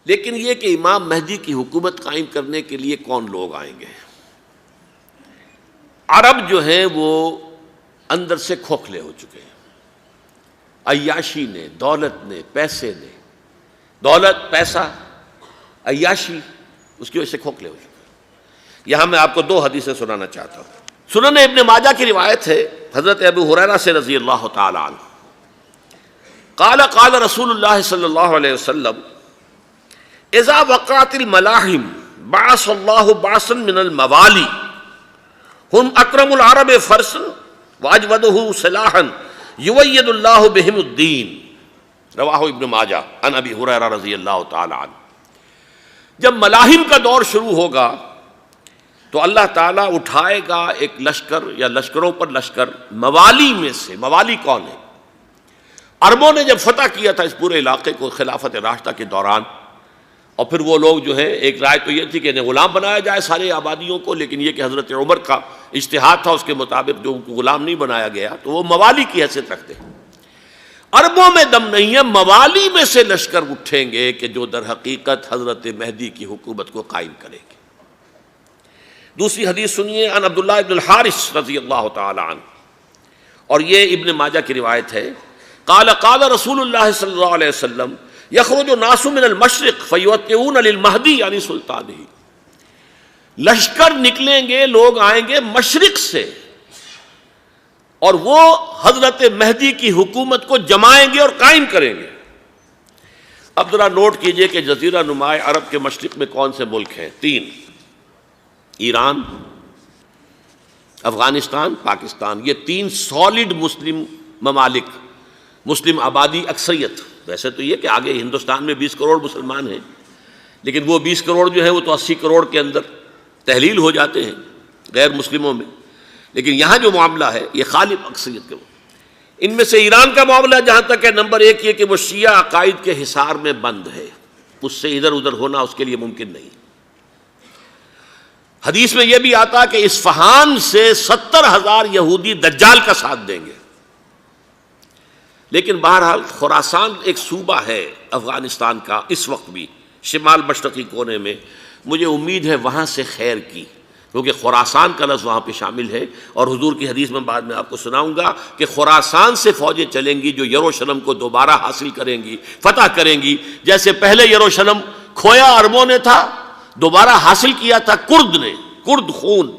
لیکن یہ کہ امام مہدی کی حکومت قائم کرنے کے لیے کون لوگ آئیں گے؟ عرب جو ہیں وہ اندر سے کھوکھلے ہو چکے ہیں، عیاشی نے، دولت نے، پیسے نے، دولت، پیسہ، عیاشی، اس کی وجہ سے کھوکھلے ہو چکے ہیں۔ یہاں میں آپ کو دو حدیثیں سنانا چاہتا ہوں۔ سنن ابن ماجہ کی روایت ہے حضرت ابو ہریرہ سے رضی اللہ تعالی عنہ، قال قال رسول اللہ صلی اللہ علیہ وسلم اذا وقعت الملاحم بعث اللہ بعثا من الموالی ہم اکرم العرب فرسا واجودہ سلاحا یوید اللہ بہم الدین، رواہ ابن ماجہ عن ابی ہریرہ رضی اللہ تعالی عنہ۔ جب ملاحم کا دور شروع ہوگا تو اللہ تعالیٰ اٹھائے گا ایک لشکر یا لشکروں پر لشکر موالی میں سے۔ موالی کون ہے؟ عربوں نے جب فتح کیا تھا اس پورے علاقے کو خلافت راشدہ کے دوران، اور پھر وہ لوگ جو ہے، ایک رائے تو یہ تھی کہ انہیں غلام بنایا جائے سارے آبادیوں کو، لیکن یہ کہ حضرت عمر کا اجتہاد تھا، اس کے مطابق جو ان کو غلام نہیں بنایا گیا تو وہ موالی کی حیثیت رکھتے ہیں۔ عربوں میں دم نہیں ہے، موالی میں سے لشکر اٹھیں گے کہ جو در حقیقت حضرت مہدی کی حکومت کو قائم کریں گے۔ دوسری حدیث سنیے، عن عبداللہ ابن الحارث رضی اللہ تعالی عنہ، اور یہ ابن ماجہ کی روایت ہے، قال قال رسول اللہ صلی اللہ علیہ وسلم یخرج الناس من المشرق فیوطئون للمہدی یعنی سلطانہ، لشکر نکلیں گے، لوگ آئیں گے مشرق سے، اور وہ حضرت مہدی کی حکومت کو جمائیں گے اور قائم کریں گے۔ اب ذرا نوٹ کیجئے کہ جزیرہ نما عرب کے مشرق میں کون سے ملک ہیں؟ تین: ایران، افغانستان، پاکستان۔ یہ تین سالڈ مسلم ممالک، مسلم آبادی اکثریت۔ ویسے تو یہ کہ آگے ہندوستان میں 20 کروڑ مسلمان ہیں، لیکن وہ 20 کروڑ جو ہے وہ تو 80 کروڑ کے اندر تحلیل ہو جاتے ہیں غیر مسلموں میں، لیکن یہاں جو معاملہ ہے یہ غالب اکثریت کے۔ ان میں سے ایران کا معاملہ جہاں تک ہے، نمبر 1 یہ کہ وہ شیعہ عقائد کے حصار میں بند ہے، اس سے ادھر ادھر ہونا اس کے لیے ممکن نہیں۔ حدیث میں یہ بھی آتا کہ اصفہان سے 70,000 یہودی دجال کا ساتھ دیں گے۔ لیکن بہرحال خراسان ایک صوبہ ہے افغانستان کا اس وقت بھی، شمال مشرقی کونے میں، مجھے امید ہے وہاں سے خیر کی، کیونکہ خراسان کا لفظ وہاں پہ شامل ہے، اور حضور کی حدیث میں بعد میں آپ کو سناؤں گا کہ خراسان سے فوجیں چلیں گی جو یروشلم کو دوبارہ حاصل کریں گی، فتح کریں گی۔ جیسے پہلے یروشلم کھویا عربوں نے تھا، دوبارہ حاصل کیا تھا کرد نے، کرد خون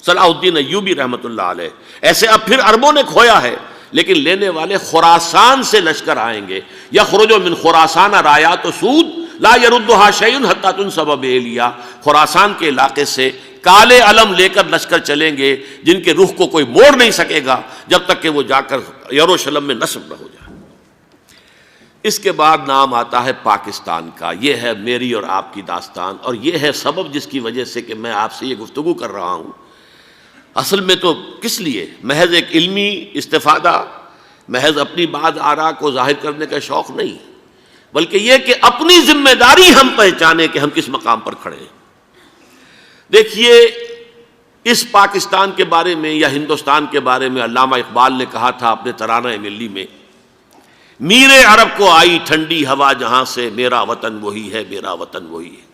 صلاح الدین ایوبی رحمۃ اللہ علیہ، ایسے اب پھر عربوں نے کھویا ہے، لیکن لینے والے خراسان سے لشکر آئیں گے۔ یخرج من خراسان رایات سود لا یردھا شیء حتی تنصب بإیلیا، خراسان کے علاقے سے کالے علم لے کر لشکر چلیں گے جن کے رخ کو کوئی موڑ نہیں سکے گا جب تک کہ وہ جا کر یروشلم میں نصب نہ ہو جائے۔ اس کے بعد نام آتا ہے پاکستان کا۔ یہ ہے میری اور آپ کی داستان، اور یہ ہے سبب جس کی وجہ سے کہ میں آپ سے یہ گفتگو کر رہا ہوں۔ اصل میں تو کس لیے؟ محض ایک علمی استفادہ، محض اپنی بات آراء کو ظاہر کرنے کا شوق نہیں، بلکہ یہ کہ اپنی ذمہ داری ہم پہچانیں کہ ہم کس مقام پر کھڑے ہیں۔ دیکھیے، اس پاکستان کے بارے میں یا ہندوستان کے بارے میں علامہ اقبال نے کہا تھا اپنے ترانہ ملی میں، میر عرب کو آئی ٹھنڈی ہوا جہاں سے، میرا وطن وہی ہے، میرا وطن وہی ہے۔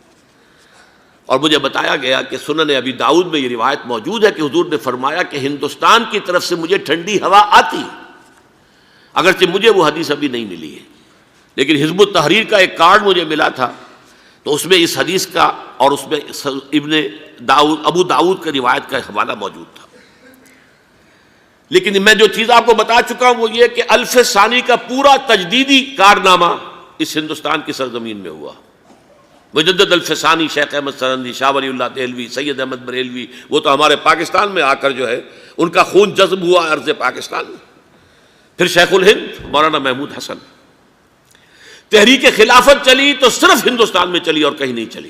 اور مجھے بتایا گیا کہ سنن ابی داؤد میں یہ روایت موجود ہے کہ حضور نے فرمایا کہ ہندوستان کی طرف سے مجھے ٹھنڈی ہوا آتی، اگرچہ مجھے وہ حدیث ابھی نہیں ملی ہے، لیکن حزب التحریر کا ایک کارڈ مجھے ملا تھا، تو اس میں اس حدیث کا اور اس میں ابو داؤد کا روایت کا حوالہ موجود تھا۔ لیکن میں جو چیز آپ کو بتا چکا ہوں وہ یہ کہ الف ثانی کا پورا تجدیدی کارنامہ اس ہندوستان کی سرزمین میں ہوا۔ مجدد الف ثانی شیخ احمد سرندی، شاہ ولی اللہ دہلوی، سید احمد بریلوی، وہ تو ہمارے پاکستان میں آ کر جو ہے ان کا خون جذب ہوا ارض پاکستان میں۔ پھر شیخ الہند مولانا محمود حسن۔ تحریک خلافت چلی تو صرف ہندوستان میں چلی اور کہیں نہیں چلی۔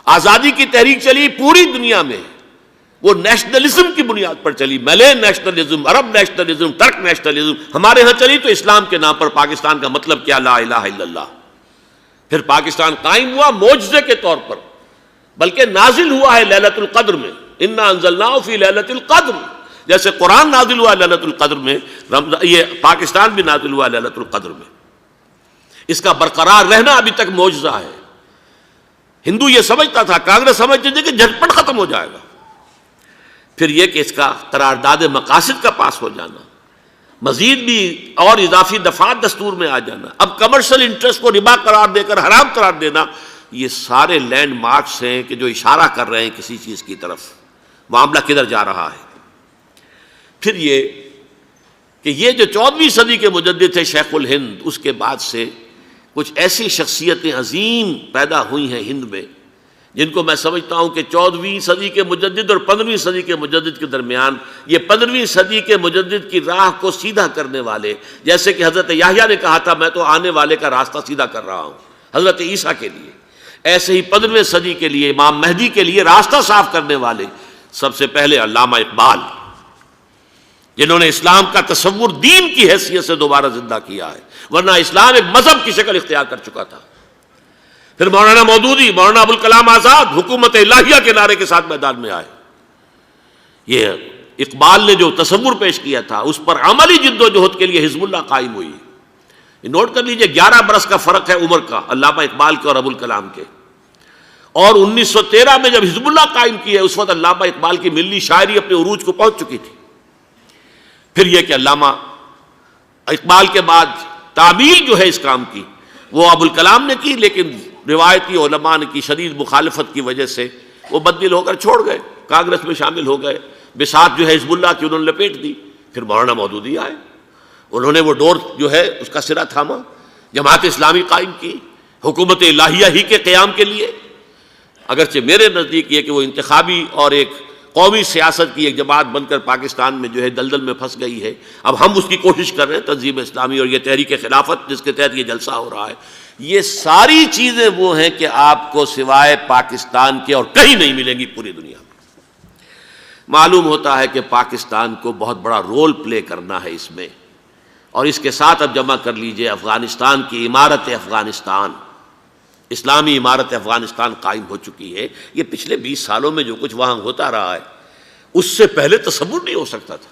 آزادی کی تحریک چلی پوری دنیا میں، وہ نیشنلزم کی بنیاد پر چلی، ملے نیشنلزم، عرب نیشنلزم، ترک نیشنلزم۔ ہمارے ہاں چلی تو اسلام کے نام پر، پاکستان کا مطلب کیا؟ لا الہ الا اللہ۔ پھر پاکستان قائم ہوا معجزے کے طور پر، بلکہ نازل ہوا ہے لیلۃ القدر میں، انا انزلناہ فی لیلۃ القدر، جیسے قرآن نازل ہوا لیلۃ القدر میں، یہ پاکستان بھی نازل ہوا لیلۃ القدر میں۔ اس کا برقرار رہنا ابھی تک معجزہ ہے۔ ہندو یہ سمجھتا تھا، کانگریس سمجھتی تھی کہ جھٹپٹ ختم ہو جائے گا۔ پھر یہ کہ اس کا قرارداد مقاصد کا پاس ہو جانا، مزید بھی اور اضافی دفعات دستور میں آ جانا، اب کمرشل انٹرسٹ کو ربا قرار دے کر حرام قرار دینا، یہ سارے لینڈ مارکس ہیں کہ جو اشارہ کر رہے ہیں کسی چیز کی طرف، معاملہ کدھر جا رہا ہے۔ پھر یہ کہ یہ جو 14ویں صدی کے مجدد تھے شیخ الہند، اس کے بعد سے کچھ ایسی شخصیتیں عظیم پیدا ہوئی ہیں ہند میں، جن کو میں سمجھتا ہوں کہ 14ویں صدی کے مجدد اور 15ویں صدی کے مجدد کے درمیان یہ 15ویں صدی کے مجدد کی راہ کو سیدھا کرنے والے، جیسے کہ حضرت یحییٰ نے کہا تھا میں تو آنے والے کا راستہ سیدھا کر رہا ہوں حضرت عیسیٰ کے لیے، ایسے ہی 15ویں صدی کے لیے امام مہدی کے لیے راستہ صاف کرنے والے سب سے پہلے علامہ اقبال، جنہوں نے اسلام کا تصور دین کی حیثیت سے دوبارہ زندہ کیا ہے، ورنہ اسلام ایک مذہب کی شکل اختیار کر چکا تھا۔ پھر مولانا مودودی، مولانا ابوالکلام آزاد حکومت الہیہ کے نعرے کے ساتھ میدان میں آئے۔ یہ اقبال نے جو تصور پیش کیا تھا اس پر عملی جد و جہد کے لیے حزب اللہ قائم ہوئی۔ نوٹ کر لیجئے 11 برس کا فرق ہے عمر کا علامہ اقبال کے اور ابوالکلام کے، اور 1913 میں جب حزب اللہ قائم کی ہے اس وقت علامہ اقبال کی ملی شاعری اپنے عروج کو پہنچ چکی تھی۔ پھر یہ کہ علامہ اقبال کے بعد تعمیل جو ہے اس کام کی وہ ابوالکلام نے کی، لیکن روایتی علماء کی شدید مخالفت کی وجہ سے وہ بددل ہو کر چھوڑ گئے، کانگریس میں شامل ہو گئے، بساط جو ہے حزب اللہ کی انہوں نے لپیٹ دی۔ پھر مولانا مودودی آئے، انہوں نے وہ ڈور جو ہے اس کا سرا تھاما، جماعت اسلامی قائم کی حکومت الہیہ ہی کے قیام کے لیے۔ اگرچہ میرے نزدیک یہ کہ وہ انتخابی اور ایک قومی سیاست کی ایک جماعت بن کر پاکستان میں جو ہے دلدل میں پھنس گئی ہے، اب ہم اس کی کوشش کر رہے ہیں، تنظیم اسلامی اور یہ تحریک خلافت جس کے تحت یہ جلسہ ہو رہا ہے، یہ ساری چیزیں وہ ہیں کہ آپ کو سوائے پاکستان کے اور کہیں نہیں ملیں گی پوری دنیا میں۔ معلوم ہوتا ہے کہ پاکستان کو بہت بڑا رول پلے کرنا ہے اس میں، اور اس کے ساتھ اب جمع کر لیجئے افغانستان کی عمارت افغانستان، اسلامی عمارت افغانستان قائم ہو چکی ہے۔ یہ پچھلے 20 سالوں میں جو کچھ وہاں ہوتا رہا ہے اس سے پہلے تصور نہیں ہو سکتا تھا۔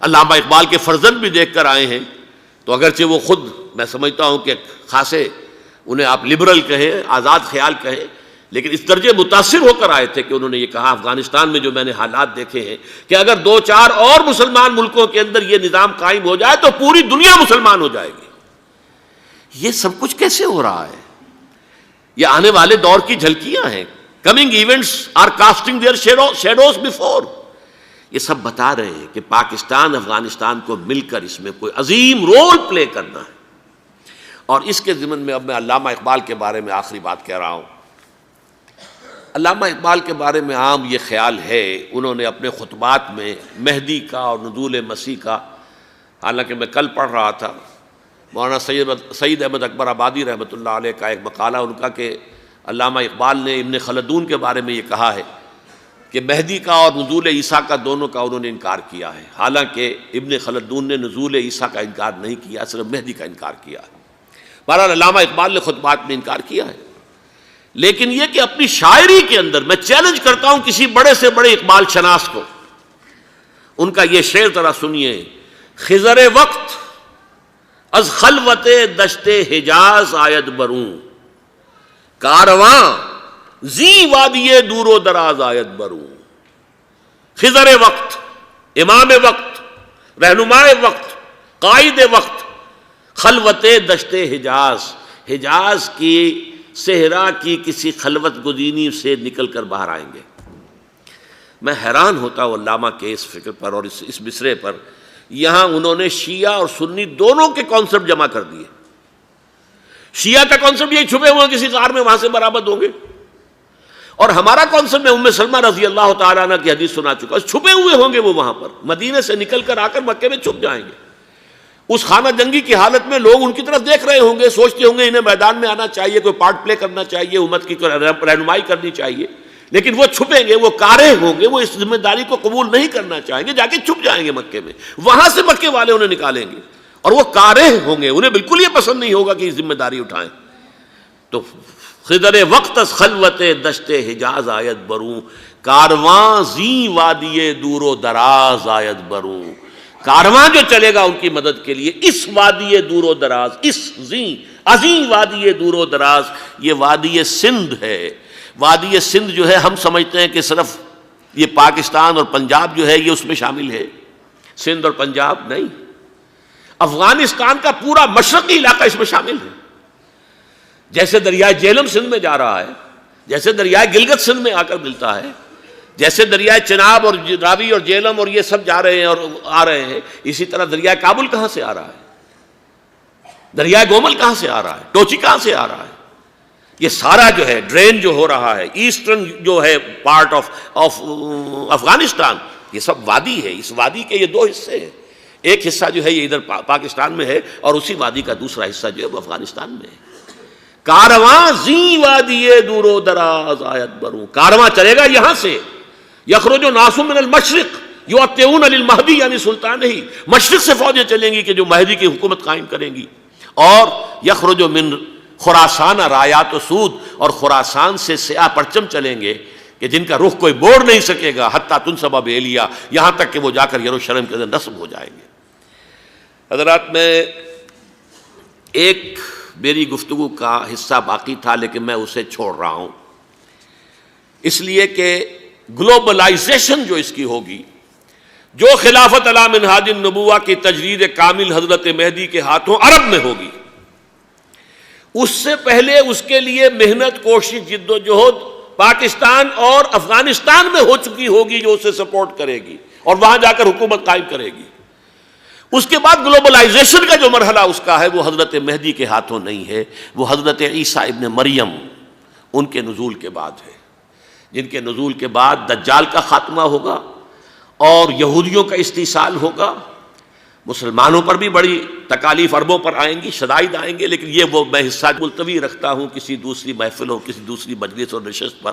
علامہ اقبال کے فرزند بھی دیکھ کر آئے ہیں، تو اگرچہ وہ خود میں سمجھتا ہوں کہ خاصے انہیں آپ لبرل کہیں، آزاد خیال کہیں، لیکن اس درجے متاثر ہو کر آئے تھے کہ انہوں نے یہ کہا افغانستان میں جو میں نے حالات دیکھے ہیں کہ اگر 2-4 اور مسلمان ملکوں کے اندر یہ نظام قائم ہو جائے تو پوری دنیا مسلمان ہو جائے گی۔ یہ سب کچھ کیسے ہو رہا ہے؟ یہ آنے والے دور کی جھلکیاں ہیں۔ Coming events are casting their shadows before. یہ سب بتا رہے ہیں کہ پاکستان افغانستان کو مل کر اس میں کوئی عظیم رول پلے کرنا ہے۔ اور اس کے ضمن میں اب میں علامہ اقبال کے بارے میں آخری بات کہہ رہا ہوں۔ علامہ اقبال کے بارے میں عام یہ خیال ہے، انہوں نے اپنے خطبات میں مہدی کا اور نزول مسیح کا، حالانکہ میں کل پڑھ رہا تھا مولانا سید احمد اکبر آبادی رحمۃ اللہ علیہ کا ایک مقالہ ان کا کہ علامہ اقبال نے ابن خلدون کے بارے میں یہ کہا ہے کہ مہدی کا اور نزول عیسیٰ کا دونوں کا انہوں نے انکار کیا ہے، حالانکہ ابن خلدون نے نزول عیسیٰ کا انکار نہیں کیا، صرف مہدی کا انکار کیا ہے۔ بہرحال علامہ اقبال نے خطبات میں انکار کیا ہے، لیکن یہ کہ اپنی شاعری کے اندر میں چیلنج کرتا ہوں کسی بڑے سے بڑے اقبال شناس کو، ان کا یہ شعر ذرا سنیے: خضر وقت از خلوت دشت حجاز آید بروں، کارواں زی وادی دور و دراز آید بروں۔ خضر وقت، امام وقت، رہنمائے وقت، قائد وقت، خلوت دشت حجاز، حجاز کی صحرا کی کسی خلوت گزینی سے نکل کر باہر آئیں گے۔ میں حیران ہوتا ہوں علامہ کے اس فکر پر اور اس مصرے پر۔ یہاں انہوں نے شیعہ اور سنی دونوں کے کانسیپٹ جمع کر دیے۔ شیعہ کا کانسیپٹ یہ چھپے ہوئے کسی غار میں وہاں سے برآمد ہوں گے، اور ہمارا کانسیپٹ میں ام سلمہ رضی اللہ تعالیٰ عنہ کی حدیث سنا چکا، چھپے ہوئے ہوں گے وہ وہاں پر، مدینے سے نکل کر آ کر مکے میں چھپ جائیں گے۔ اس خانہ جنگی کی حالت میں لوگ ان کی طرف دیکھ رہے ہوں گے، سوچتے ہوں گے انہیں میدان میں آنا چاہیے، کوئی پارٹ پلے کرنا چاہیے، امت کی رہنمائی کرنی چاہیے، لیکن وہ چھپیں گے، وہ کارہ ہوں گے، وہ اس ذمہ داری کو قبول نہیں کرنا چاہیں گے، جا کے چھپ جائیں گے مکے میں، وہاں سے مکے والے انہیں نکالیں گے، اور وہ کارہ ہوں گے، انہیں بالکل یہ پسند نہیں ہوگا کہ یہ ذمہ داری اٹھائیں۔ تو خضر وقت از خلوت دشت حجاز آیت بروں، کارواں زی وادی دور و دراز آیت بروں۔ کارواں جو چلے گا ان کی مدد کے لیے اس وادی دور و دراز، اس زی عظیم وادی دور و دراز، یہ وادی سندھ ہے۔ وادی سندھ جو ہے ہم سمجھتے ہیں کہ صرف یہ پاکستان اور پنجاب جو ہے یہ اس میں شامل ہے، سندھ اور پنجاب نہیں، افغانستان کا پورا مشرقی علاقہ اس میں شامل ہے۔ جیسے دریائے جہلم سندھ میں جا رہا ہے، جیسے دریائے گلگت سندھ میں آ کر ملتا ہے، جیسے دریائے چناب اور راوی اور جہلم اور یہ سب جا رہے ہیں اور آ رہے ہیں، اسی طرح دریائے کابل کہاں سے آ رہا ہے، دریائے گومل کہاں سے آ رہا ہے، ٹوچی کہاں سے آ رہا ہے، یہ سارا جو ہے ڈرین جو ہو رہا ہے ایسٹرن جو ہے پارٹ آف افغانستان، یہ سب وادی ہے۔ اس وادی کے یہ دو حصے ہیں، ایک حصہ جو ہے یہ ادھر پاکستان میں ہے اور اسی وادی کا دوسرا حصہ جو ہے وہ افغانستان میں ہے۔ کارواں زی وادی دور و دراز آیت بروں، کارواں چلے گا یہاں سے، یخرج ناس من المشرق یؤتون للمہدی یعنی سلطان ہی، مشرق سے فوجیں چلیں گی کہ جو مہدی کی حکومت قائم کریں گی، اور یخرج من خراسان رایات و سود، اور خراسان سے سیاہ پرچم چلیں گے کہ جن کا رخ کوئی موڑ نہیں سکے گا، حتیٰ تنصب بیلیا، یہاں تک کہ وہ جا کر یروشلم کے اندر نصب ہو جائیں گے۔ حضرات، میں ایک میری گفتگو کا حصہ باقی تھا لیکن میں اسے چھوڑ رہا ہوں، اس لیے کہ گلوبلائزیشن جو اس کی ہوگی، جو خلافت علی منہاج النبوہ کی تجرید کامل حضرت مہدی کے ہاتھوں عرب میں ہوگی، اس سے پہلے اس کے لیے محنت، کوشش، جد و جہد پاکستان اور افغانستان میں ہو چکی ہوگی جو اسے سپورٹ کرے گی اور وہاں جا کر حکومت قائم کرے گی۔ اس کے بعد گلوبلائزیشن کا جو مرحلہ اس کا ہے وہ حضرت مہدی کے ہاتھوں نہیں ہے، وہ حضرت عیسیٰ ابن مریم ان کے نزول کے بعد ہے، جن کے نزول کے بعد دجال کا خاتمہ ہوگا اور یہودیوں کا استحصال ہوگا، مسلمانوں پر بھی بڑی تکالیف عربوں پر آئیں گی، شدائد آئیں گے، لیکن یہ وہ میں حصہ ملتوی رکھتا ہوں کسی دوسری محفل اور کسی دوسری مجلس اور نشست پر۔